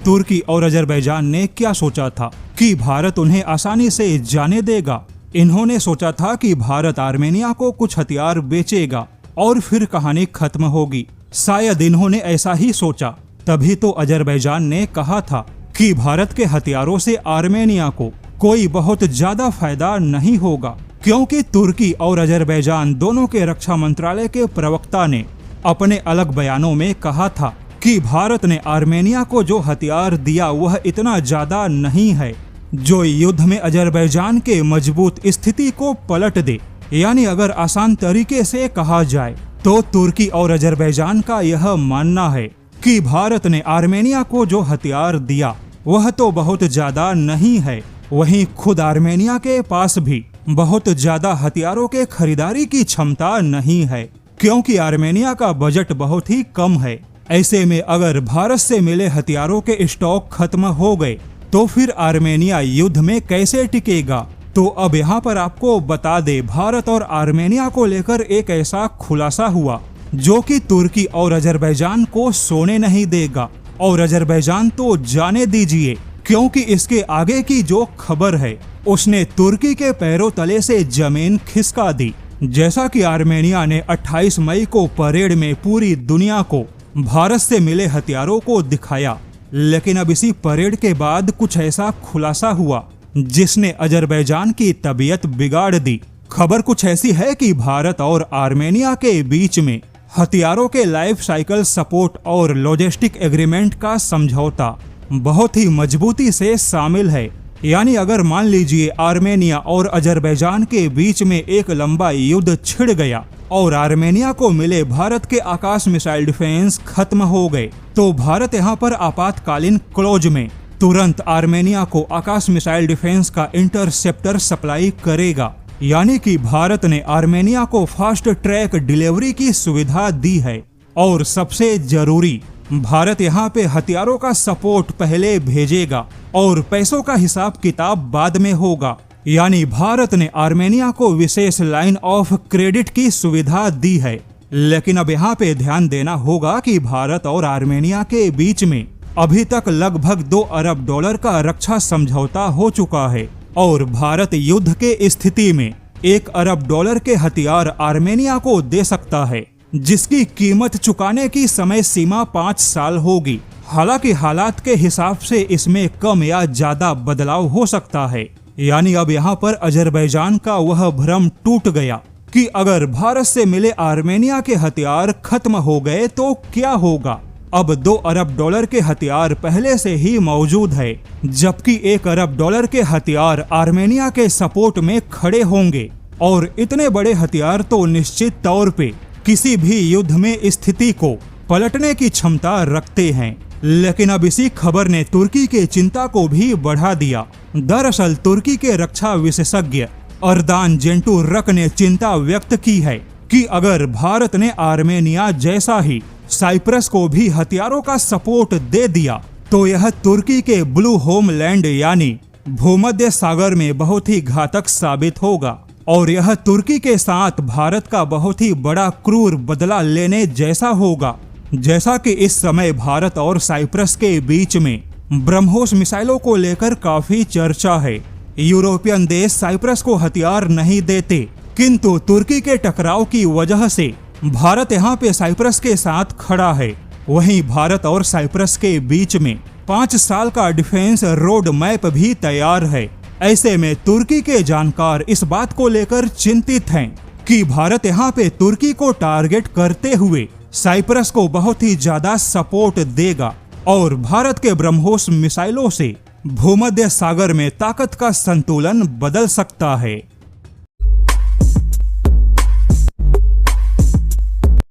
तुर्की और अजरबैजान ने क्या सोचा था कि भारत उन्हें आसानी से जाने देगा। इन्होंने सोचा था कि भारत आर्मेनिया को कुछ हथियार बेचेगा और फिर कहानी खत्म होगी। शायद इन्होंने ऐसा ही सोचा, तभी तो अजरबैजान ने कहा था कि भारत के हथियारों से आर्मेनिया को कोई बहुत ज्यादा फायदा नहीं होगा, क्योंकि तुर्की और अजरबैजान दोनों के रक्षा मंत्रालय के प्रवक्ता ने अपने अलग बयानों में कहा था कि भारत ने आर्मेनिया को जो हथियार दिया वह इतना ज्यादा नहीं है जो युद्ध में अजरबैजान के मजबूत स्थिति को पलट दे। यानी अगर आसान तरीके से कहा जाए तो तुर्की और अजरबैजान का यह मानना है कि भारत ने आर्मेनिया को जो हथियार दिया वह तो बहुत ज्यादा नहीं है, वहीं खुद आर्मेनिया के पास भी बहुत ज्यादा हथियारों के खरीदारी की क्षमता नहीं है, क्योंकि आर्मेनिया का बजट बहुत ही कम है। ऐसे में अगर भारत से मिले हथियारों के स्टॉक खत्म हो गए तो फिर आर्मेनिया युद्ध में कैसे टिकेगा। तो अब यहाँ पर आपको बता दे, भारत और आर्मेनिया को लेकर एक ऐसा खुलासा हुआ जो कि तुर्की और अजरबैजान को सोने नहीं देगा। और अजरबैजान तो जाने दीजिए, क्योंकि इसके आगे की जो खबर है उसने तुर्की के पैरों तले से जमीन खिसका दी। जैसा कि आर्मेनिया ने 28 मई को परेड में पूरी दुनिया को भारत से मिले हथियारों को दिखाया, लेकिन अब इसी परेड के बाद कुछ ऐसा खुलासा हुआ जिसने अजरबैजान की तबीयत बिगाड़ दी। खबर कुछ ऐसी है कि भारत और आर्मेनिया के बीच में हथियारों के लाइफ साइकिल सपोर्ट और लॉजिस्टिक एग्रीमेंट का समझौता बहुत ही मजबूती से शामिल है। यानी अगर मान लीजिए आर्मेनिया और अजरबैजान के बीच में एक लंबा युद्ध छिड़ गया और आर्मेनिया को मिले भारत के आकाश मिसाइल डिफेंस खत्म हो गए, तो भारत यहाँ पर आपातकालीन क्लोज में तुरंत आर्मेनिया को आकाश मिसाइल डिफेंस का इंटरसेप्टर सप्लाई करेगा। यानी कि भारत ने आर्मेनिया को फास्ट ट्रैक डिलीवरी की सुविधा दी है। और सबसे जरूरी, भारत यहाँ पे हथियारों का सपोर्ट पहले भेजेगा और पैसों का हिसाब किताब बाद में होगा। यानी भारत ने आर्मेनिया को विशेष लाइन ऑफ क्रेडिट की सुविधा दी है। लेकिन अब यहाँ पे ध्यान देना होगा कि भारत और आर्मेनिया के बीच में अभी तक लगभग $2 अरब का रक्षा समझौता हो चुका है और भारत युद्ध के स्थिति में $1 अरब के हथियार आर्मेनिया को दे सकता है, जिसकी कीमत चुकाने की समय सीमा 5 साल होगी। हालांकि हालात के हिसाब से इसमें कम या ज्यादा बदलाव हो सकता है। यानी अब यहाँ पर अजरबैजान का वह भ्रम टूट गया कि अगर भारत से मिले आर्मेनिया के हथियार खत्म हो गए तो क्या होगा। अब $2 अरब के हथियार पहले से ही मौजूद है, जबकि $1 अरब के हथियार आर्मेनिया के सपोर्ट में खड़े होंगे। और इतने बड़े हथियार तो निश्चित तौर पे किसी भी युद्ध में स्थिति को पलटने की क्षमता रखते हैं। लेकिन अब इसी खबर ने तुर्की के चिंता को भी बढ़ा दिया। दरअसल तुर्की के रक्षा विशेषज्ञ अर्दान जेंटुरक ने चिंता व्यक्त की है कि अगर भारत ने आर्मेनिया जैसा ही साइप्रस को भी हथियारों का सपोर्ट दे दिया तो यह तुर्की के ब्लू होमलैंड यानी भूमध्य सागर में बहुत ही घातक साबित होगा। और यह तुर्की के साथ भारत का बहुत ही बड़ा क्रूर बदला लेने जैसा होगा। जैसा कि इस समय भारत और साइप्रस के बीच में ब्रह्मोस मिसाइलों को लेकर काफी चर्चा है। यूरोपियन देश साइप्रस को हथियार नहीं देते, किंतु तुर्की के टकराव की वजह से भारत यहाँ पे साइप्रस के साथ खड़ा है। वहीं भारत और साइप्रस के बीच में 5 साल का डिफेंस रोड मैप भी तैयार है। ऐसे में तुर्की के जानकार इस बात को लेकर चिंतित हैं कि भारत यहाँ पे तुर्की को टारगेट करते हुए साइप्रस को बहुत ही ज्यादा सपोर्ट देगा और भारत के ब्रह्मोस मिसाइलों से भूमध्य सागर में ताकत का संतुलन बदल सकता है।